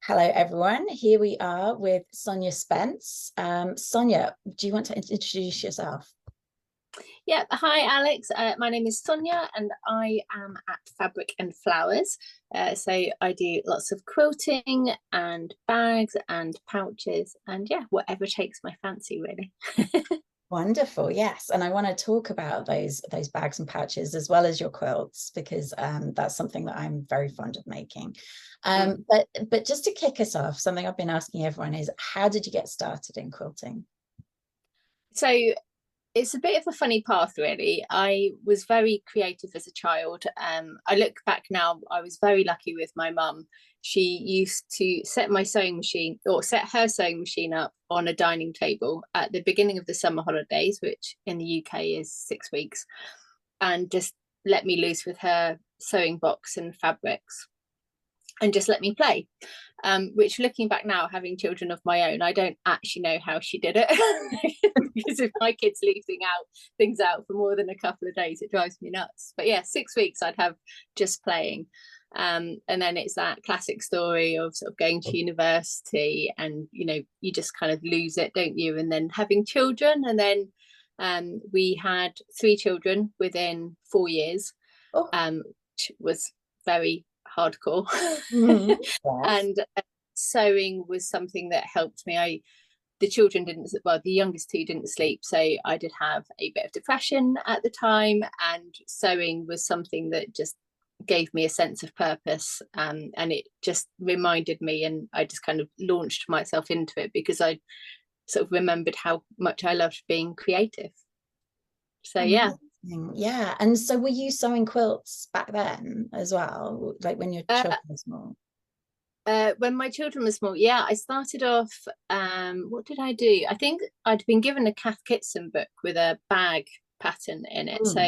Hello, everyone. Here we are with Sonia Spence. Sonia, do you want to introduce yourself? Yeah, hi Alex. My name is Sonia and I am at Fabric and Flowers. So I do lots of quilting and bags and pouches and yeah, whatever takes my fancy really. Wonderful, yes. And I want to talk about those bags and pouches as well as your quilts because that's something that I'm very fond of making. But just to kick us off, something I've been asking everyone is, how did you get started in quilting? So it's a bit of a funny path really. I was very creative as a child. I look back now, I was very lucky with my mum. She used to set my sewing machine or set her sewing machine up on a dining table at the beginning of the summer holidays, which in the UK is 6 weeks, and just let me loose with her sewing box and fabrics and just let me play. Which looking back now, having children of my own, I don't actually know how she did it because if my kids leave things out for more than a couple of days, it drives me nuts. But yeah, 6 weeks I'd have just playing. And then it's that classic story of sort of going to university and, you know, you just kind of lose it, don't you? And then having children. And then we had 3 children within 4 years, which was very hardcore. Yes. And sewing was something that helped me. The children didn't, well, the youngest 2 didn't sleep, so I did have a bit of depression at the time, and sewing was something that just gave me a sense of purpose, and it just reminded me, and I just kind of launched myself into it because I sort of remembered how much I loved being creative. So yeah. Yeah. And so were you sewing quilts back then as well, like when your children were small? When my children were small, yeah, I started off, what did I do? I think I'd been given a Kath Kitson book with a bag pattern in it. So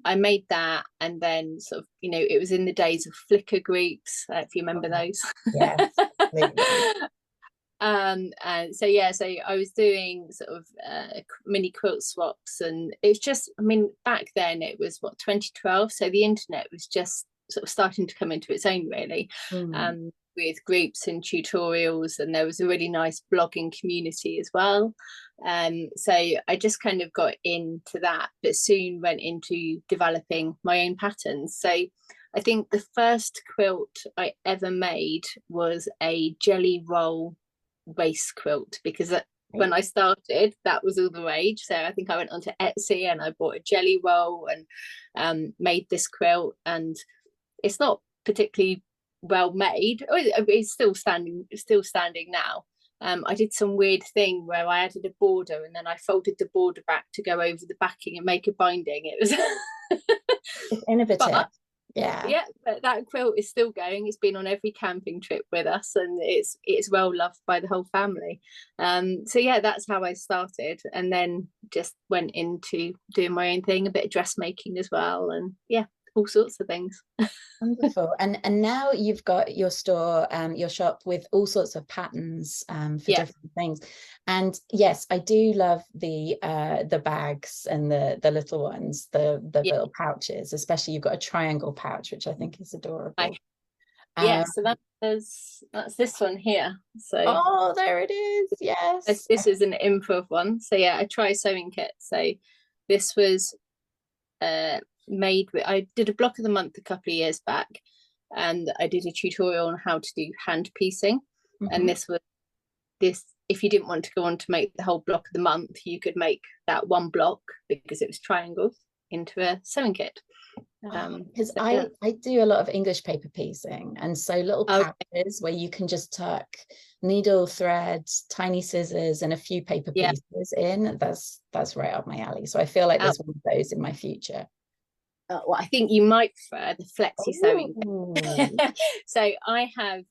I made that, and then sort of, you know, it was in the days of Flickr groups, if you remember those. Yes. And so yeah, so I was doing sort of mini quilt swaps, and it's just, I mean, back then it was what, 2012, so the internet was just sort of starting to come into its own really, with groups and tutorials, and there was a really nice blogging community as well. So I just kind of got into that, but soon went into developing my own patterns. So I think the first quilt I ever made was a jelly roll waist quilt, because when I started, that was all the rage. So I think I went onto Etsy and I bought a jelly roll and made this quilt, and it's not particularly well made. It's still standing now. I did some weird thing where I added a border and then I folded the border back to go over the backing and make a binding. It was it's innovative. But, yeah, but that quilt is still going. It's been on every camping trip with us, and it's well loved by the whole family. So yeah, that's how I started, and then just went into doing my own thing, a bit of dressmaking as well, and yeah, all sorts of things. Wonderful. And now you've got your store, your shop with all sorts of patterns for different things. And yes, I do love the bags and the little ones, the little pouches, especially you've got a triangle pouch, which I think is adorable. So that's this one here. So oh, there it is. Yes. This is an improv one. So yeah, a try sewing kit. So this was made with, I did a block of the month a couple of years back, and I did a tutorial on how to do hand piecing. And this if you didn't want to go on to make the whole block of the month, you could make that one block, because it was triangles, into a sewing kit. Because I do a lot of English paper piecing, and so little pouches where you can just tuck needle, thread, tiny scissors and a few paper pieces in. That's right up my alley. So I feel like there's one of those in my future. Well, I think you might prefer the flexi sewing. So I have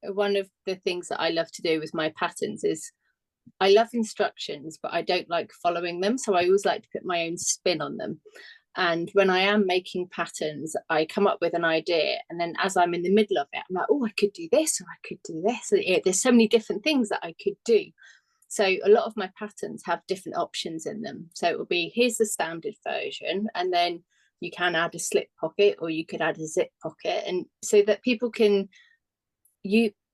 one of the things that I love to do with my patterns is I love instructions, but I don't like following them. So I always like to put my own spin on them. And when I am making patterns, I come up with an idea, and then as I'm in the middle of it, I'm like, oh, I could do this, or I could do this. There's so many different things that I could do. So a lot of my patterns have different options in them. So it will be, here's the standard version, and then you can add a slip pocket, or you could add a zip pocket, and so that people can,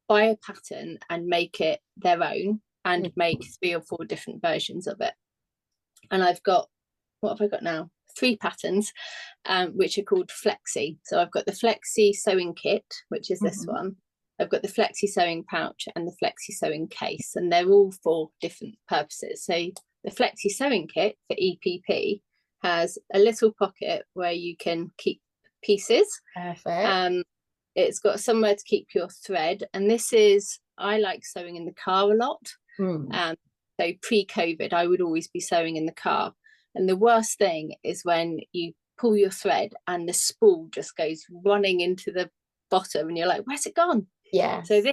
buy a pattern and make it their own, and make 3 or 4 different versions of it. And I've got, what have I got now? 3 patterns, which are called Flexi. So I've got the Flexi sewing kit, which is this one. I've got the Flexi sewing pouch and the Flexi sewing case, and they're all for different purposes. So the Flexi sewing kit for EPP has a little pocket where you can keep pieces. Perfect. It's got somewhere to keep your thread, and this is, I like sewing in the car a lot. So pre-COVID, I would always be sewing in the car, and the worst thing is when you pull your thread and the spool just goes running into the bottom, and you're like, where's it gone? Yeah. So this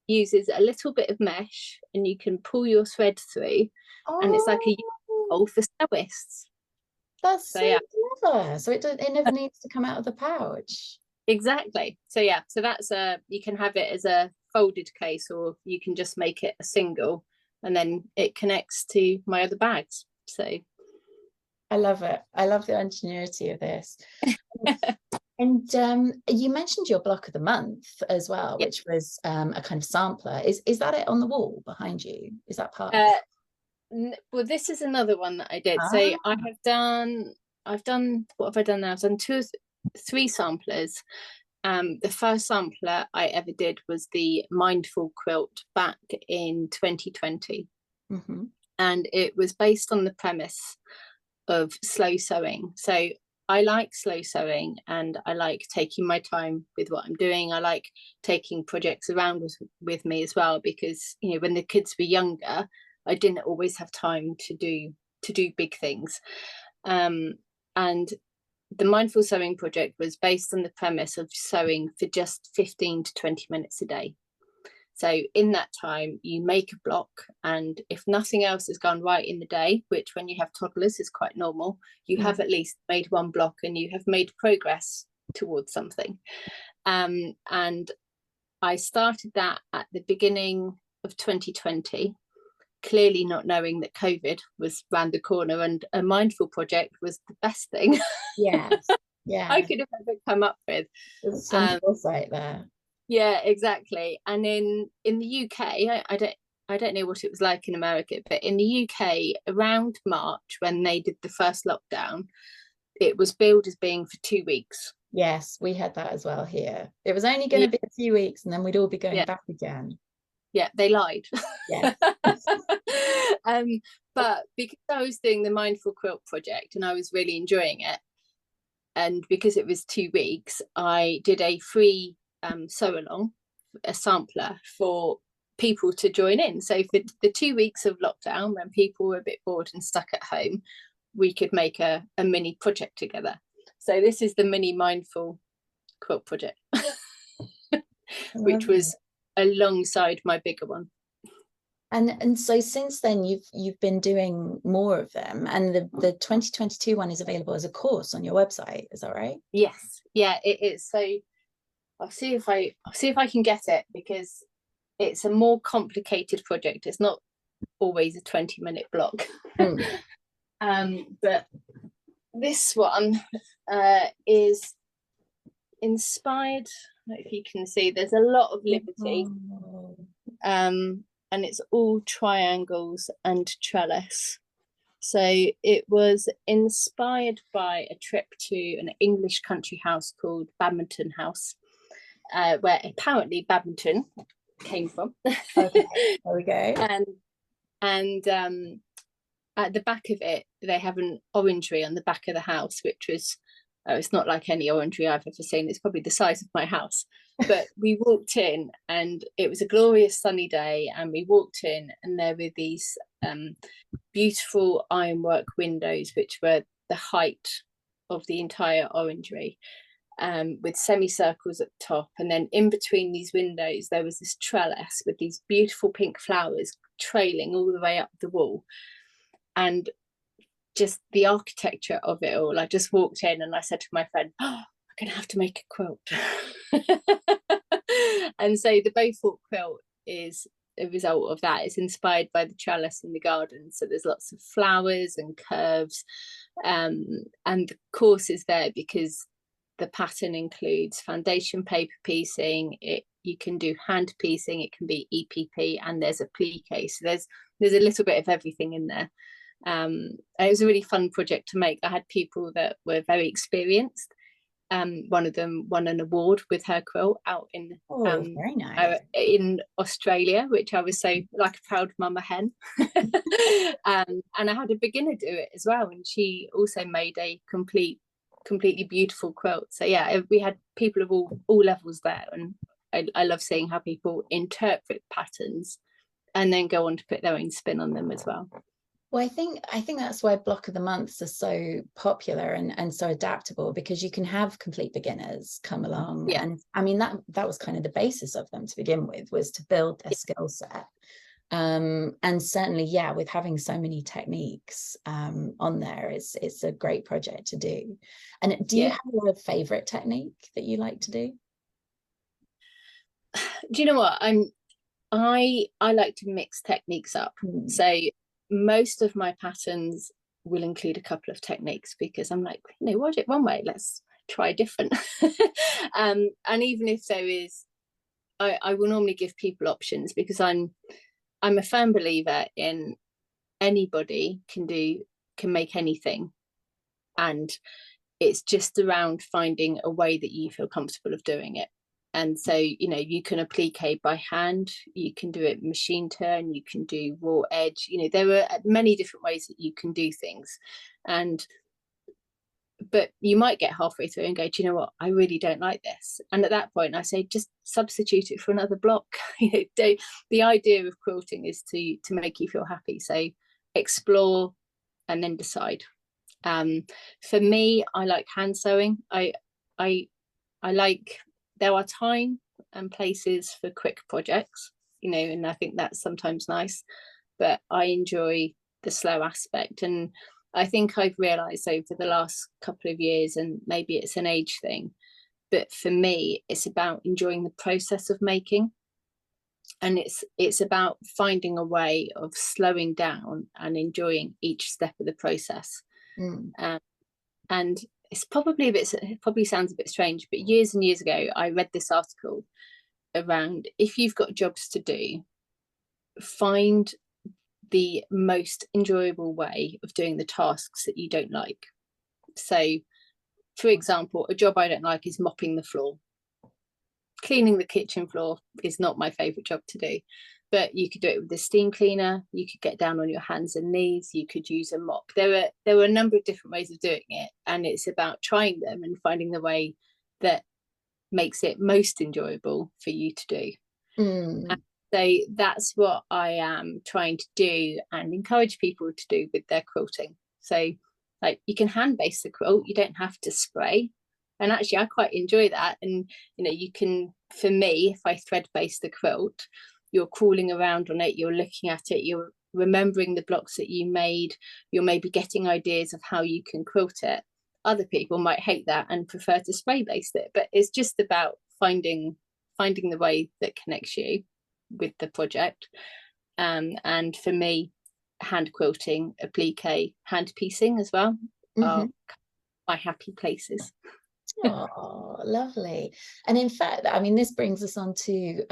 uses a little bit of mesh, and you can pull your thread through, and it's like a hole for sewists. That's so clever. So it never needs to come out of the pouch. Exactly. So yeah, so that's you can have it as a folded case, or you can just make it a single, and then it connects to my other bags. So I love it. I love the ingenuity of this. And you mentioned your block of the month as well, which was a kind of sampler. Is that it on the wall behind you? Is that part of it? Well, this is another one that I did. So I've done, what have I done now? I've done 2 or 3 samplers. The first sampler I ever did was the Mindful Quilt back in 2020. And it was based on the premise of slow sewing. So I like slow sewing, and I like taking my time with what I'm doing. I like taking projects around with me as well, because, you know, when the kids were younger, I didn't always have time to do big things. And the Mindful Sewing project was based on the premise of sewing for just 15 to 20 minutes a day. So in that time, you make a block, and if nothing else has gone right in the day, which when you have toddlers is quite normal, you have at least made one block, and you have made progress towards something. And I started that at the beginning of 2020, clearly not knowing that COVID was round the corner, and a mindful project was the best thing I could have ever come up with. There's some foresight there. Yeah, exactly. And in the UK, I don't know what it was like in America, but in the UK, around March, when they did the first lockdown, it was billed as being for 2 weeks. Yes, we had that as well here. It was only going to be a few weeks, and then we'd all be going back again. Yeah, they lied. Yeah. But because I was doing the Mindful Quilt project and I was really enjoying it, and because it was 2 weeks, I did a free sew along, a sampler for people to join in. So for the 2 weeks of lockdown, when people were a bit bored and stuck at home, we could make a mini project together. So this is the mini Mindful Quilt project, which was alongside my bigger one. And so since then you've been doing more of them, and the 2022 one is available as a course on your website, is that right? Yes, yeah, it is. So I'll see if I can get it, because it's a more complicated project. It's not always a 20-minute block. But this one is inspired, if you can see, there's a lot of liberty. And it's all triangles and trellis. So it was inspired by a trip to an English country house called Badminton House, where apparently badminton came from. Okay, there we go. And at the back of it, they have an orangery on the back of the house, which was, it's not like any orangery I've ever seen. It's probably the size of my house. But we walked in, and it was a glorious sunny day, and we walked in, and there were these beautiful ironwork windows, which were the height of the entire orangery, with semicircles at the top. And then in between these windows, there was this trellis with these beautiful pink flowers trailing all the way up the wall. And just the architecture of it all, I just walked in and I said to my friend, oh, I'm gonna have to make a quilt. And so the Beaufort quilt is a result of that. It's inspired by the trellis in the garden, so there's lots of flowers and curves, and the course is there because the pattern includes foundation paper piecing. you can do hand piecing, it can be EPP, and there's applique. So there's a little bit of everything in there. It was a really fun project to make. I had people that were very experienced. One of them won an award with her quilt out in very nice. in Australia, which I was so like a proud mama hen. And I had a beginner do it as well, and she also made a completely beautiful quilt. So yeah, we had people of all levels there, and I love seeing how people interpret patterns and then go on to put their own spin on them as well. Well, I think that's why block of the months are so popular and so adaptable, because you can have complete beginners come along. Yeah. And I mean, that was kind of the basis of them to begin with, was to build their skill set. And certainly, yeah, with having so many techniques on there, it's a great project to do. And do you have a favorite technique that you like to do? Do you know what? I like to mix techniques up. So most of my patterns will include a couple of techniques, because I'm like, watch it one way, let's try different. And even if there is, I will normally give people options, because I'm a firm believer in anybody can make anything, and it's just around finding a way that you feel comfortable of doing it. And so, you can applique by hand, you can do it machine turn, you can do raw edge, there are many different ways that you can do things. But you might get halfway through and go, do you know what, I really don't like this. And at that point I say, just substitute it for another block. The idea of quilting is to make you feel happy. So explore and then decide. For me, I like hand sewing. I like, there are time and places for quick projects, and I think that's sometimes nice, but I enjoy the slow aspect. And I think I've realized over the last couple of years, and maybe it's an age thing, but for me, it's about enjoying the process of making. And it's about finding a way of slowing down and enjoying each step of the process. And it probably sounds a bit strange, but years and years ago, I read this article around, if you've got jobs to do, find the most enjoyable way of doing the tasks that you don't like. So, for example, a job I don't like is mopping the floor. Cleaning the kitchen floor is not my favorite job to do, but you could do it with a steam cleaner, you could get down on your hands and knees, you could use a mop. There were a number of different ways of doing it, and it's about trying them and finding the way that makes it most enjoyable for you to do. And so that's what I am trying to do and encourage people to do with their quilting. So like, you can hand base the quilt, you don't have to spray. And actually I quite enjoy that. And you can, for me, if I thread base the quilt, you're crawling around on it, you're looking at it, you're remembering the blocks that you made, you're maybe getting ideas of how you can quilt it. Other people might hate that and prefer to spray base it, but it's just about finding the way that connects you with the project. And for me, hand quilting, applique, hand piecing as well are my happy places. Oh, lovely. And in fact, I mean, this brings us on to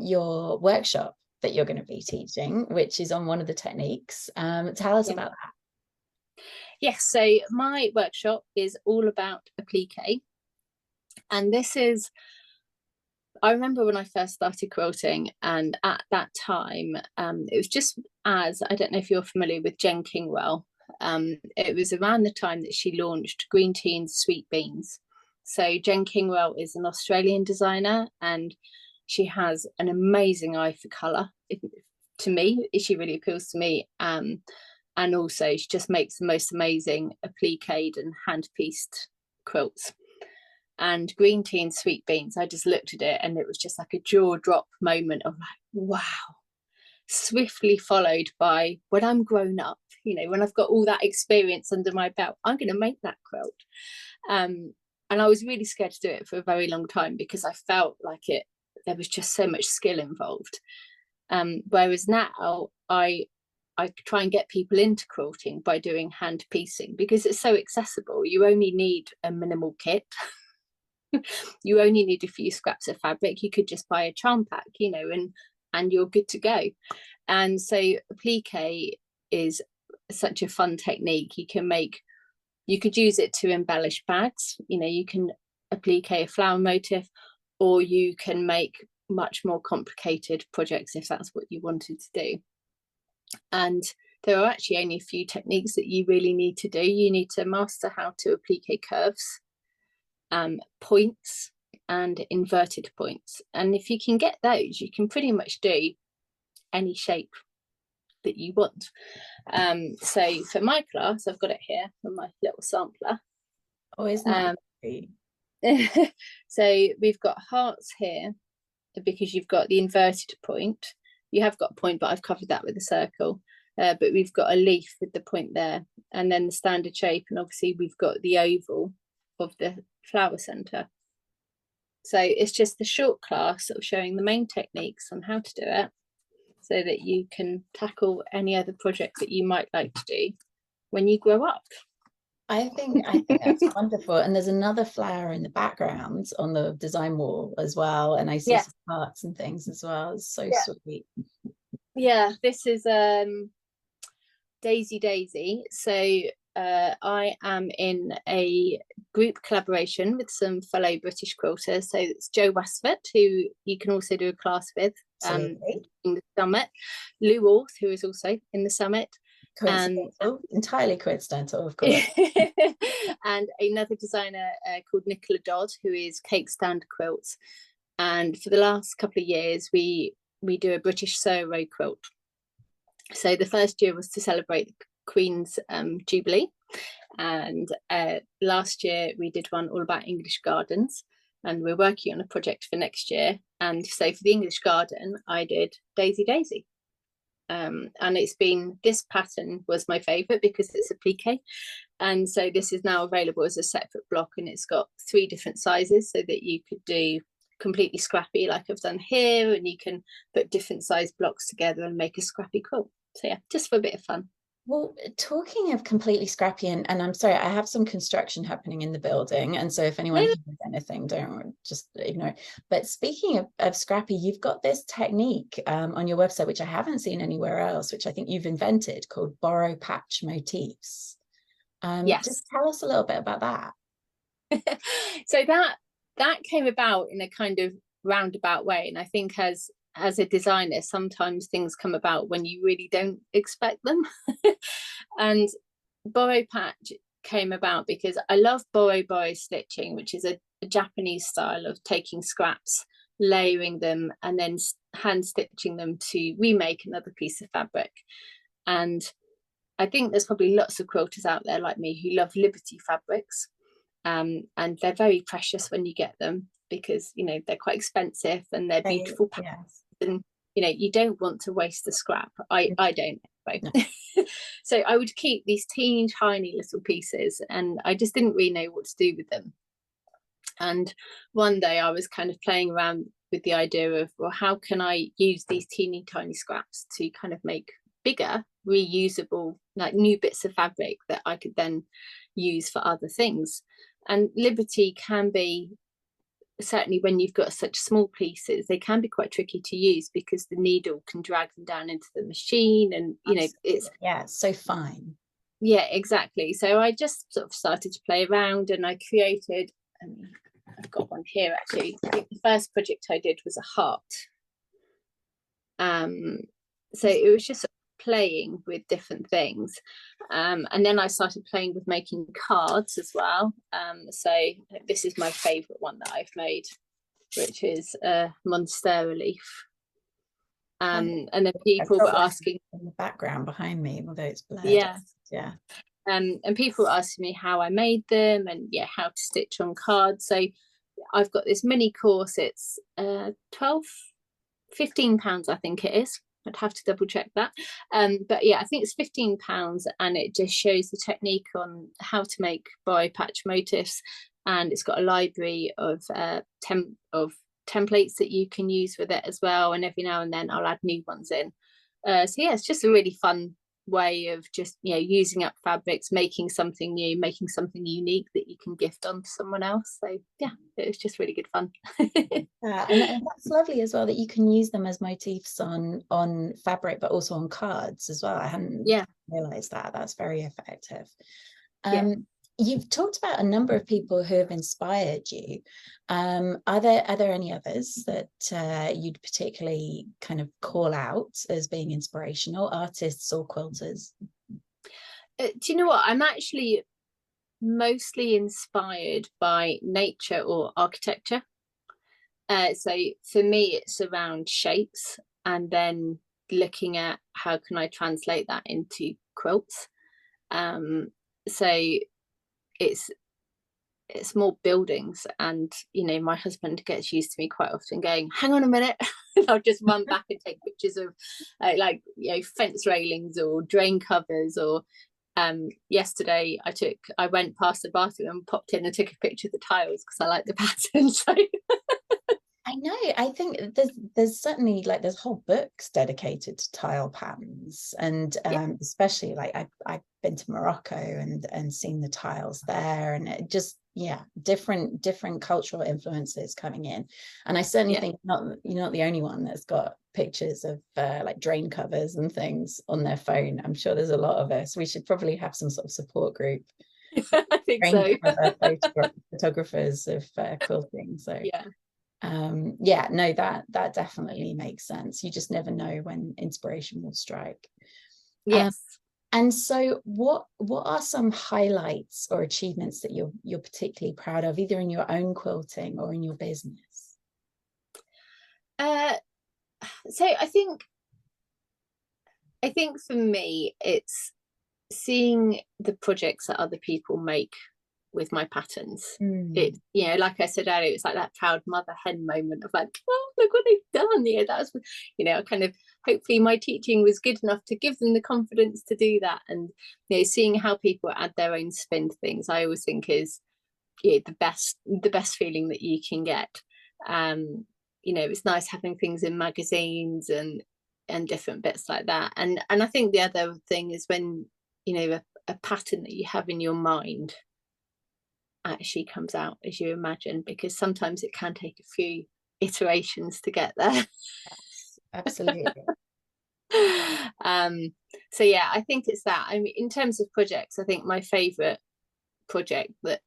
your workshop that you're going to be teaching, which is on one of the techniques. Tell us about that. Yes, so my workshop is all about applique. And this is, I remember when I first started quilting, and at that time, it was just as, I don't know if you're familiar with Jen Kingwell, it was around the time that she launched Green Tea and Sweet Beans. So Jen Kingwell is an Australian designer, and she has an amazing eye for colour. To me, she really appeals to me. And also she just makes the most amazing appliqued and hand-pieced quilts. And Green Tea and Sweet Beans, I just looked at it and it was just like a jaw drop moment of like, wow. Swiftly followed by, when I'm grown up, when I've got all that experience under my belt, I'm going to make that quilt. And I was really scared to do it for a very long time, because I felt like there was just so much skill involved. Whereas now I try and get people into quilting by doing hand piecing, because it's so accessible. You only need a minimal kit. You only need a few scraps of fabric. You could just buy a charm pack, you know, and you're good to go. And so applique is such a fun technique. You could use it to embellish bags. You know, you can applique a flower motif, or you can make much more complicated projects if that's what you wanted to do. And there are actually only a few techniques that you really need to do. You need to master how to applique curves, points, and inverted points. And if you can get those, you can pretty much do any shape that you want. So for my class, I've got it here on my little sampler. Oh, isn't that great? So we've got hearts here because you've got the inverted point. You have got a point, but I've covered that with a circle. But we've got a leaf with the point there, and then the standard shape, and obviously we've got the oval of the flower center. So it's just the short class sort of showing the main techniques on how to do it, so that you can tackle any other project that you might like to do when you grow up. I think that's wonderful. And there's another flower in the background on the design wall as well, and I see some hearts and things as well. It's so sweet. Yeah, this is Daisy. So I am in a group collaboration with some fellow British quilters. So it's Jo Westford, who you can also do a class with in the summit, Lou Orth, who is also in the summit, entirely coincidental, of course. And another designer called Nicola Dodd, who is Cake Stand Quilts. And for the last couple of years, we do a British Surrow quilt. So the first year was to celebrate the Queen's Jubilee, and last year we did one all about English gardens, and we're working on a project for next year. And so for the English garden, I did Daisy. And it's been, this pattern was my favorite because it's applique, and so this is now available as a separate block, and it's got 3 different sizes so that you could do completely scrappy like I've done here, and you can put different size blocks together and make a scrappy quilt. So yeah, just for a bit of fun. Well, talking of completely scrappy, and I'm sorry, I have some construction happening in the building, and so if anyone hears anything, don't just ignore it. But speaking of scrappy, you've got this technique on your website, which I haven't seen anywhere else, which I think you've invented, called borrow patch motifs. Yes. Just tell us a little bit about that. So that came about in a kind of roundabout way, and I think as a designer, sometimes things come about when you really don't expect them. And borrow patch came about because I love borrow stitching, which is a Japanese style of taking scraps, layering them, and then hand stitching them to remake another piece of fabric. And I think there's probably lots of quilters out there like me who love Liberty fabrics, and they're very precious when you get them, because you know they're quite expensive and they're beautiful patterns, and you know you don't want to waste the scrap. I don't anyway. No. So I would keep these teeny tiny little pieces, and I just didn't really know what to do with them. And one day I was kind of playing around with the idea of, well, how can I use these teeny tiny scraps to kind of make bigger reusable, like new bits of fabric that I could then use for other things. And Liberty can be, certainly when you've got such small pieces, they can be quite tricky to use because the needle can drag them down into the machine, and you know it's so fine. Yeah, exactly. So I just sort of started to play around, and I created, I've got one here actually. I think the first project I did was a heart. So it was just playing with different things, and then I started playing with making cards as well. So this is my favorite one that I've made, which is a monstera leaf. And then people were asking in the background behind me, although it's blurred. Yeah. And people were asking me how I made them, and how to stitch on cards. So I've got this mini course. It's £15 I think it is. I'd have to double check that, but yeah, I think it's £15, and it just shows the technique on how to make borrow patch motifs, and it's got a library of templates that you can use with it as well, and every now and then I'll add new ones in. So yeah, it's just a really fun way of just, you know, using up fabrics, making something new, making something unique that you can gift on to someone else. So yeah, it was just really good fun. And that's lovely as well, that you can use them as motifs on fabric, but also on cards as well. I hadn't realized that. That's very effective. You've talked about a number of people who have inspired you. Are there any others that you'd particularly kind of call out as being inspirational, artists or quilters? Do you know what? I'm actually mostly inspired by nature or architecture. So for me, it's around shapes, and then looking at how can I translate that into quilts. So it's more buildings, and you know, my husband gets used to me quite often going, hang on a minute. I'll just run back and take pictures of like, you know, fence railings or drain covers, or yesterday I went past the bathroom and popped in and took a picture of the tiles because I like the pattern. So I know, I think there's certainly, like, there's whole books dedicated to tile patterns, and especially like I've been to Morocco and seen the tiles there, and it just, different cultural influences coming in. And I certainly think you're not the only one that's got pictures of like drain covers and things on their phone. I'm sure there's a lot of us. We should probably have some sort of support group. I think so. Photographers of quilting. So no, that definitely makes sense. You just never know when inspiration will strike. And so what are some highlights or achievements that you're particularly proud of, either in your own quilting or in your business? So I think for me, it's seeing the projects that other people make with my patterns. It, you know, like I said earlier, it's like that proud mother hen moment of like, oh, look what they've done. Yeah, that's, you know, kind of, hopefully my teaching was good enough to give them the confidence to do that. And, you know, seeing how people add their own spin to things, I always think is, yeah, the best feeling that you can get. You know, it's nice having things in magazines and different bits like that. And I think the other thing is when, you know, a pattern that you have in your mind actually comes out as you imagine, because sometimes it can take a few iterations to get there. Yes, absolutely. So yeah, I think it's that. I mean, in terms of projects, I think my favorite project that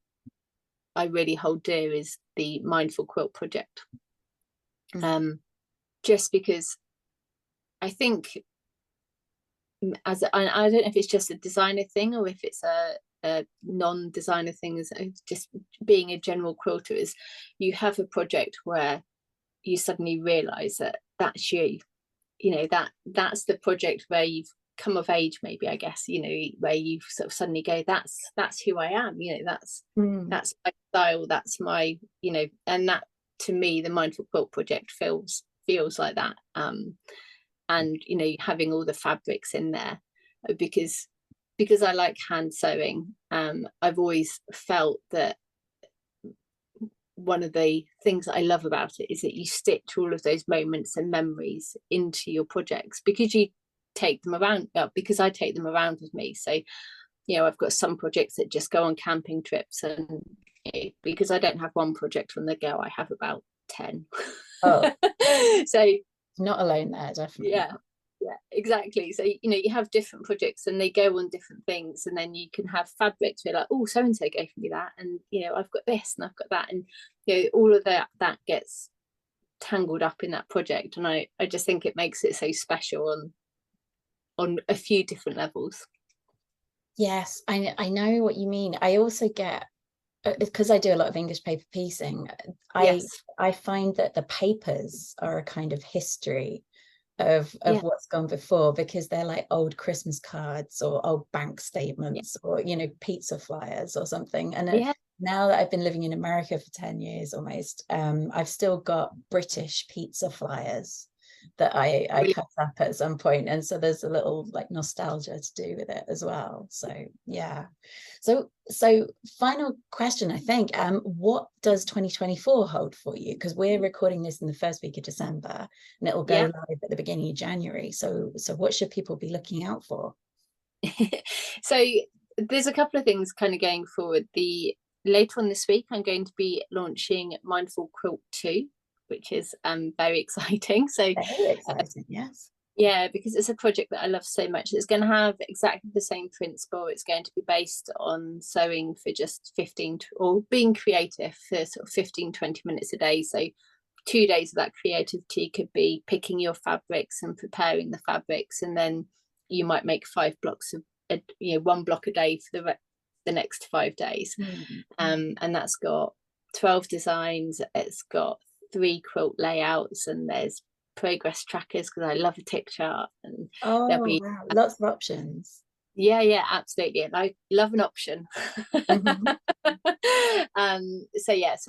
I really hold dear is the Mindful Quilt project. Just because I think, I don't know if it's just a designer thing or if it's a non-designer thing, is just being a general quilter, is you have a project where you suddenly realize that that's you know, that's the project where you've come of age, maybe, I guess, you know, where you sort of suddenly go, that's who I am, you know, that's my style, that's my, you know. And that, to me, the Mindful Quilt project feels like that. And you know, having all the fabrics in there, because I like hand sewing. I've always felt that one of the things that I love about it is that you stitch all of those moments and memories into your projects, because you take them around, because I take them around with me. So, you know, I've got some projects that just go on camping trips, and because I don't have one project from the go, I have about 10. Oh, so not alone there, definitely. Yeah, exactly. So, you know, you have different projects and they go on different things, and then you can have fabrics where like, oh, so and so gave me that, and you know, I've got this and I've got that, and you know, all of that gets tangled up in that project. And I just think it makes it so special on a few different levels. Yes, I know what you mean. I also get, because I do a lot of English paper piecing, I find that the papers are a kind of history of what's gone before, because they're like old Christmas cards or old bank statements or, you know, pizza flyers or something. And now that I've been living in America for 10 years almost, I've still got British pizza flyers that I cut up at some point, and so there's a little like nostalgia to do with it as well. So yeah, so final question, I think, what does 2024 hold for you? Because we're recording this in the first week of December and it will go live at the beginning of January. So what should people be looking out for? So there's a couple of things kind of going forward. Later on this week, I'm going to be launching Mindful Quilt 2, which is very exciting. So very exciting, yes. Yeah, because it's a project that I love so much. It's going to have exactly the same principle. It's going to be based on sewing for just 15 or being creative for sort of 15, 20 minutes a day. So 2 days of that creativity could be picking your fabrics and preparing the fabrics, and then you might make 5 blocks of 1 block a day for the next 5 days. And that's got 12 designs. It's got 3 quilt layouts, and there's progress trackers because I love a tick chart, and there'll be wow, lots of options. Yeah, absolutely, and I love an option. So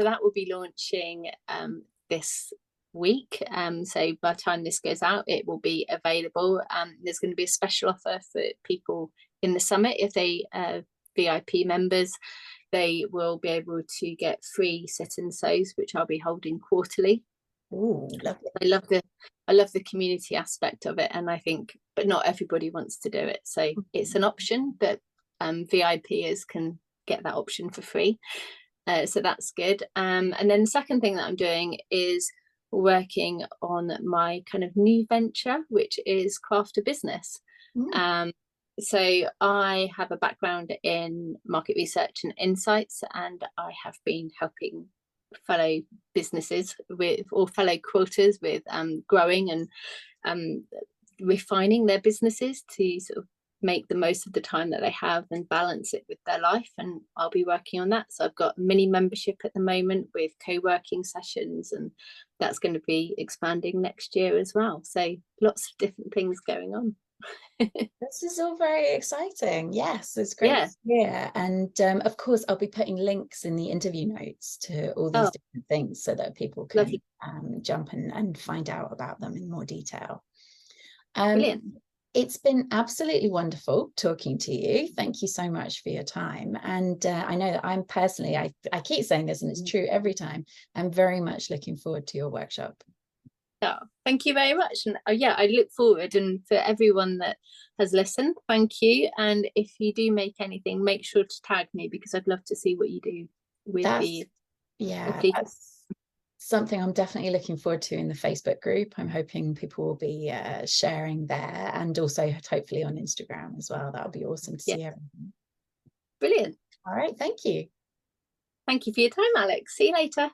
that will be launching this week. So by the time this goes out, it will be available. There's going to be a special offer for people in the summit. If they VIP members, they will be able to get free sit and sews, which I'll be holding quarterly. Ooh, lovely. I love the community aspect of it, and I think, but not everybody wants to do it, so it's an option, but VIPers can get that option for free. So that's good. And then the second thing that I'm doing is working on my kind of new venture, which is Craft a Business. So I have a background in market research and insights, and I have been helping fellow businesses or fellow quilters with growing and refining their businesses to sort of make the most of the time that they have and balance it with their life, and I'll be working on that. So I've got mini membership at the moment with co-working sessions, and that's going to be expanding next year as well. So lots of different things going on. This is all very exciting. Yes, it's great to hear. And of course, I'll be putting links in the interview notes to all these different things so that people can jump and find out about them in more detail. Brilliant. It's been absolutely wonderful talking to you. Thank you so much for your time. And I know that I'm personally, I keep saying this and it's true every time, I'm very much looking forward to your workshop. Oh, thank you very much. And I look forward, and for everyone that has listened, thank you. And if you do make anything, make sure to tag me, because I'd love to see what you do with that's something I'm definitely looking forward to in the Facebook group. I'm hoping people will be sharing there, and also hopefully on Instagram as well. That would be awesome to see everything. Brilliant. All right, thank you. Thank you for your time, Alex. See you later.